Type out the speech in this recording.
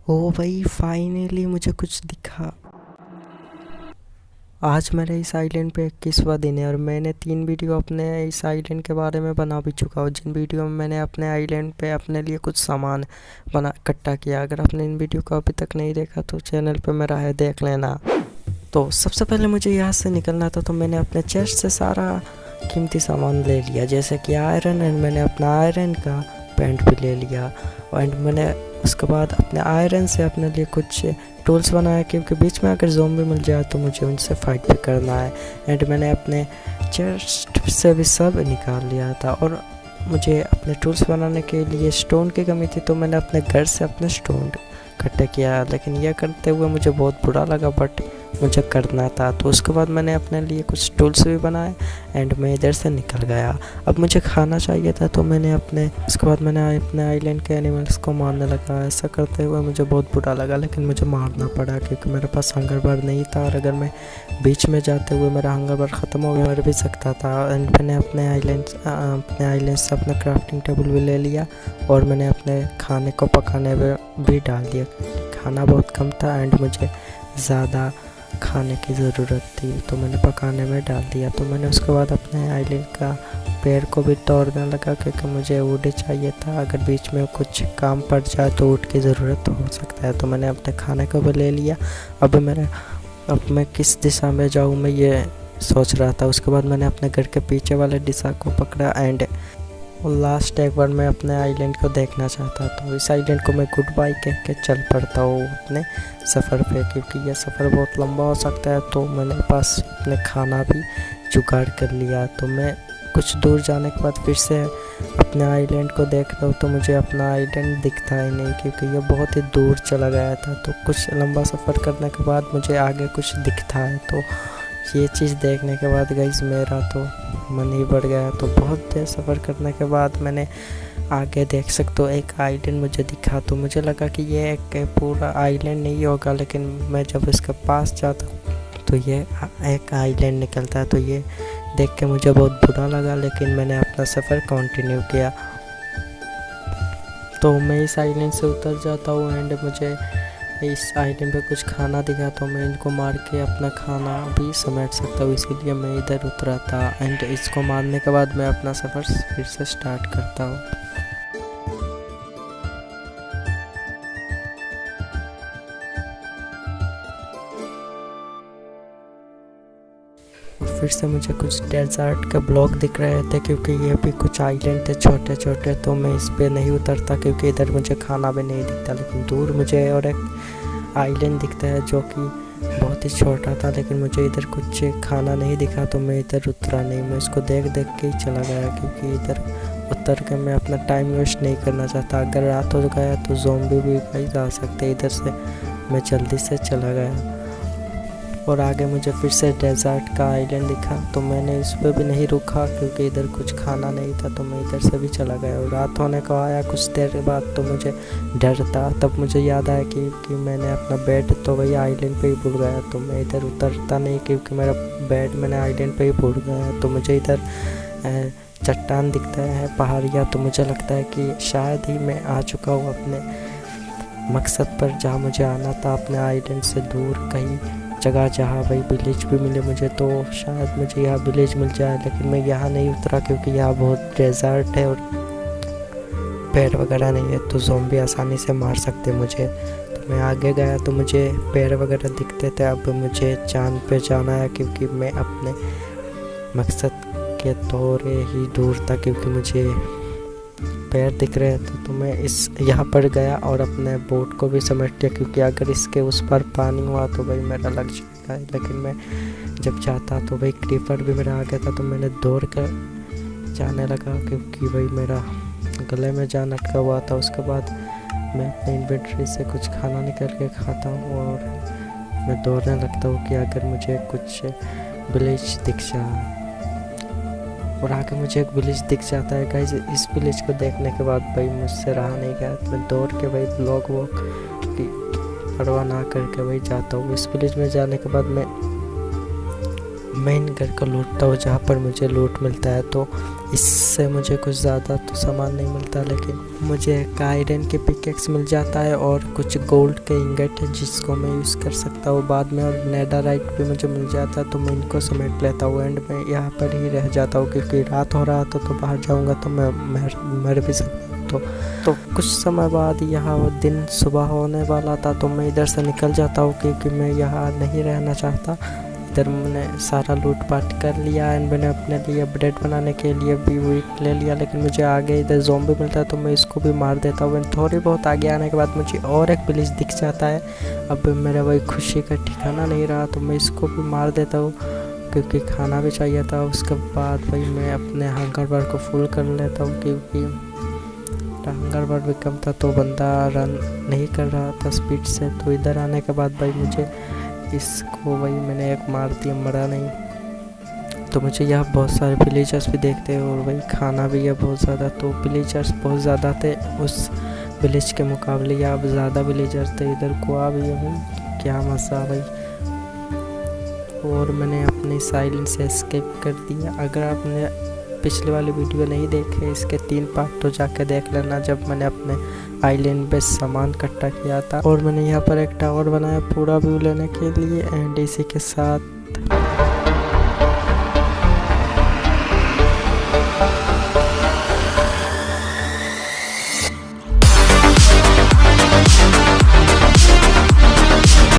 ओ भाई, फाइनली मुझे कुछ दिखा। आज मेरे इस आइलैंड पे 21वां दिन है और मैंने 3 वीडियो अपने इस आइलैंड के बारे में बना भी चुका हूँ, जिन वीडियो में मैंने अपने आइलैंड पे अपने लिए कुछ सामान बना इकट्ठा किया। अगर आपने इन वीडियो को अभी तक नहीं देखा तो चैनल पे मेरा है, देख लेना। तो सबसे पहले मुझे यहाँ से निकलना था, तो मैंने अपने चेस्ट से सारा कीमती सामान ले लिया, जैसे कि आयरन, एंड मैंने अपना आयरन का पैंट भी ले लिया। एंड मैंने उसके बाद अपने आयरन से अपने लिए कुछ टूल्स बनाया, क्योंकि बीच में अगर ज़ॉम्बी मिल जाए तो मुझे उनसे फाइट भी करना है। एंड मैंने अपने चेस्ट से भी सब निकाल लिया था। और मुझे अपने टूल्स बनाने के लिए स्टोन की कमी थी, तो मैंने अपने घर से अपने स्टोन इकट्ठे किया, लेकिन यह करते हुए मुझे बहुत बुरा लगा, बट मुझे करना था। तो उसके बाद मैंने अपने लिए कुछ टूल्स भी बनाए एंड मैं इधर से निकल गया। अब मुझे खाना चाहिए था, तो मैंने उसके बाद मैंने अपने आइलैंड के एनिमल्स को मारने लगा। ऐसा करते हुए मुझे बहुत बुरा लगा, लेकिन मुझे मारना पड़ा क्योंकि मेरे पास हंगर बार नहीं था, और अगर मैं बीच में जाते हुए मेरा हंगर बार ख़त्म हो गया, मर भी सकता था। एंड मैंने अपने आइलैंड से अपना क्राफ्टिंग टेबल भी ले लिया और मैंने अपने खाने को पकाने में भी डाल दिया। खाना बहुत कम था एंड मुझे ज़्यादा खाने की ज़रूरत थी, तो मैंने पकाने में डाल दिया। तो मैंने उसके बाद अपने आइलैंड का पेड़ को भी तोड़ने लगा, क्योंकि मुझे वुड चाहिए था। अगर बीच में कुछ काम पड़ जाए तो वुड की ज़रूरत हो सकता है। तो मैंने अपने खाने को भी ले लिया। अब मैं किस दिशा में जाऊँ, मैं ये सोच रहा था। उसके बाद मैंने अपने घर के पीछे वाले दिशा को पकड़ा एंड लास्ट एक बार मैं अपने आइलैंड को देखना चाहता, तो इस आइलैंड को मैं गुड बाय कह के चल पड़ता हूँ अपने सफ़र पे, क्योंकि यह सफ़र बहुत लंबा हो सकता है। तो मैंने पास अपने खाना भी जुगाड़ कर लिया। तो मैं कुछ दूर जाने के बाद फिर से अपने आइलैंड को देख रहा हूँ, तो मुझे अपना आइलैंड दिखता ही नहीं, क्योंकि यह बहुत ही दूर चला गया था। तो कुछ लंबा सफ़र करने के बाद मुझे आगे कुछ दिखता है, तो ये चीज़ देखने के बाद गाइस मेरा तो मन ही बढ़ गया। तो बहुत देर सफ़र करने के बाद मैंने आगे देख सकते हो एक आइलैंड मुझे दिखा। तो मुझे लगा कि ये एक पूरा आइलैंड नहीं होगा, लेकिन मैं जब इसके पास जाता हूँ तो ये एक आइलैंड निकलता है। तो ये देख के मुझे बहुत बुरा लगा, लेकिन मैंने अपना सफ़र कंटिन्यू किया। तो मैं इस आइलैंड से उतर जाता हूँ एंड मुझे इस आइलैंड पे कुछ खाना दिखा, तो मैं इनको मार के अपना खाना भी समेट सकता हूँ, इसीलिए मैं इधर उतरा था। एंड इसको मारने के बाद मैं अपना सफ़र फिर से स्टार्ट करता हूँ। फिर से मुझे कुछ डेजर्ट के ब्लॉक दिख रहे थे, क्योंकि ये भी कुछ आइलैंड थे छोटे छोटे। तो मैं इस पे नहीं उतरता, क्योंकि इधर मुझे खाना भी नहीं दिखता। लेकिन दूर मुझे और एक आइलैंड दिखता है जो कि बहुत ही छोटा था, लेकिन मुझे इधर कुछ खाना नहीं दिखा, तो मैं इधर उतरा नहीं। मैं इसको देख देख के ही चला गया, क्योंकि इधर उतर के मैं अपना टाइम वेस्ट नहीं करना चाहता। अगर रात हो गया तो ज़ॉम्बी भी कहीं जा सकते। इधर से मैं जल्दी से चला गया और आगे मुझे फिर से डेजर्ट का आइलैंड दिखा, तो मैंने इस पर भी नहीं रुका, क्योंकि इधर कुछ खाना नहीं था। तो मैं इधर से भी चला गया और रात होने को आया कुछ देर के बाद, तो मुझे डर था। तब मुझे याद आया कि मैंने अपना बेड तो वही आइलैंड पे ही भूल गया। तो मैं इधर उतरता नहीं, क्योंकि मेरा बेड मैंने आइलैंड पे ही भूल गया। तो मुझे इधर चट्टान दिखता है, पहाड़ियाँ। तो मुझे लगता है कि शायद ही मैं आ चुका हूँ अपने मकसद पर, जहाँ मुझे आना था, अपने आइलैंड से दूर कहीं जगह जहाँ भाई विलेज भी मिले मुझे। तो शायद मुझे यहाँ विलेज मिल जाए, लेकिन मैं यहाँ नहीं उतरा, क्योंकि यहाँ बहुत डेजर्ट है और पेड़ वगैरह नहीं है, तो ज़ॉम्बी आसानी से मार सकते मुझे। तो मैं आगे गया तो मुझे पेड़ वगैरह दिखते थे। अब मुझे चांद पे जाना है, क्योंकि मैं अपने मकसद के थोड़े ही दूर था, क्योंकि मुझे पैर दिख रहे थे। तो मैं यहाँ पर गया और अपने बोट को भी समेट दिया, क्योंकि अगर इसके उस पर पानी हुआ तो भाई मेरा लग जाएगा। लेकिन मैं जब जाता तो भाई क्रीपर भी मेरा आ गया था, तो मैंने दौड़ कर जाने लगा, क्योंकि भाई मेरा गले में जान अटका हुआ था। उसके बाद मैं अपने इन्वेंट्री से कुछ खाना निकल के खाता हूँ और मैं दौड़ने लगता हूँ कि अगर मुझे कुछ विलेज दिख जाए। और आगे मुझे एक विलेज दिख जाता है गाइस। इस विलेज को देखने के बाद भाई मुझसे रहा नहीं गया, तो मैं दौड़ के भाई ब्लॉक वॉक की परवाह ना करके भाई जाता हूँ। इस विलेज में जाने के बाद मैं मेन घर को लूटता हूँ, जहाँ पर मुझे लूट मिलता है। तो इससे मुझे कुछ ज़्यादा तो तो सामान नहीं मिलता, लेकिन मुझे एक आयरन के पिकेक्स मिल जाता है और कुछ गोल्ड के इंगट है जिसको मैं यूज़ कर सकता हूँ बाद में, और नेदरराइट भी मुझे मिल जाता है तो मैं इनको समेट लेता हूँ। एंड मैं यहाँ पर ही रह जाता हूँ क्योंकि रात हो रहा था तो बाहर जाऊँगा तो मैं मर भी सकता हूँ। तो कुछ समय बाद यहाँ दिन सुबह होने वाला था तो मैं इधर से निकल जाता हूँ क्योंकि मैं यहाँ नहीं रहना चाहता। इधर मैंने सारा लूट पाट कर लिया एंड मैंने अपने लिए ब्रेड बनाने के लिए भी वीट ले लिया, लेकिन मुझे आगे इधर ज़ॉम्बी मिलता है तो मैं इसको भी मार देता हूँ। थोड़ी बहुत आगे आने के बाद मुझे और एक विलेज दिख जाता है। अब मेरा वही खुशी का ठिकाना नहीं रहा तो मैं इसको भी मार देता हूँ क्योंकि खाना भी चाहिए था। उसके बाद भाई मैं अपने हंगर बार को फुल कर लेता हूँ क्योंकि हंगर बार भी कम था तो बंदा रन नहीं कर रहा था स्पीड से। तो इधर आने के बाद भाई मुझे इसको वही मैंने एक मार दिया, मरा नहीं। तो मुझे यहाँ बहुत सारे विलेजर्स भी देखते हैं और वही खाना भी है बहुत ज़्यादा। तो विलेजर्स बहुत ज़्यादा थे उस विलेज के मुकाबले, यहाँ अब ज़्यादा विलेजर्स थे। इधर कुआ भी है भाई, क्या मज़ा भाई। और मैंने अपनी साइलेंट से एस्केप कर दिया। अगर आपने पिछले वाली वीडियो नहीं देखे इसके 3 पार्ट तो जाके देख लेना, जब मैंने अपने आइलैंड पे सामान इकट्ठा किया था। और मैंने यहाँ पर एक टावर बनाया पूरा व्यू लेने के लिए। एंड इसी के साथ